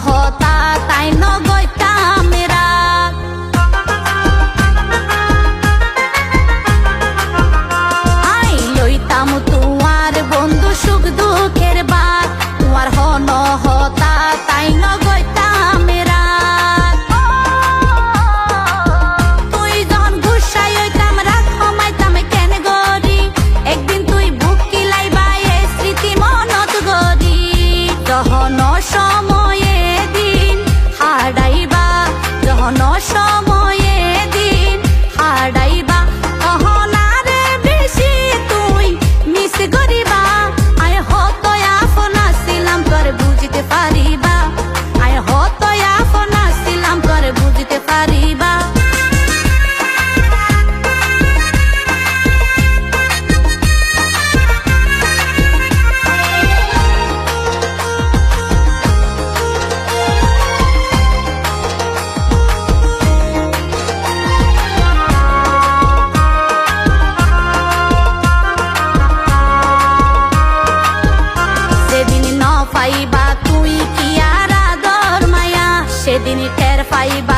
হতা তাই নগৈতাম মেরা আই লইতাম তোমার বন্ধু সুখ দুঃখের বাত তোমার হন হতা তাই নগৈতাম মেরা তুই যখন গুসাই হইতাম রাত কমাইতাম কেন গরি একদিন তুই বুক কিলাইবা এ স্মৃতি মনত গরি যখন সময়ে দিন হারাইবা যখন সময়ে দিন হারাইবা তখন আরে বেশি তুই মিস করিবা আয় হতো আপনা ছিলাম তোর বুঝতে পারিবা আয় হতো আপনা ছিলাম তোর বুঝতে পারিবা পাইবা তুই কি আর আদর মায়া সেদিন টের পাইবা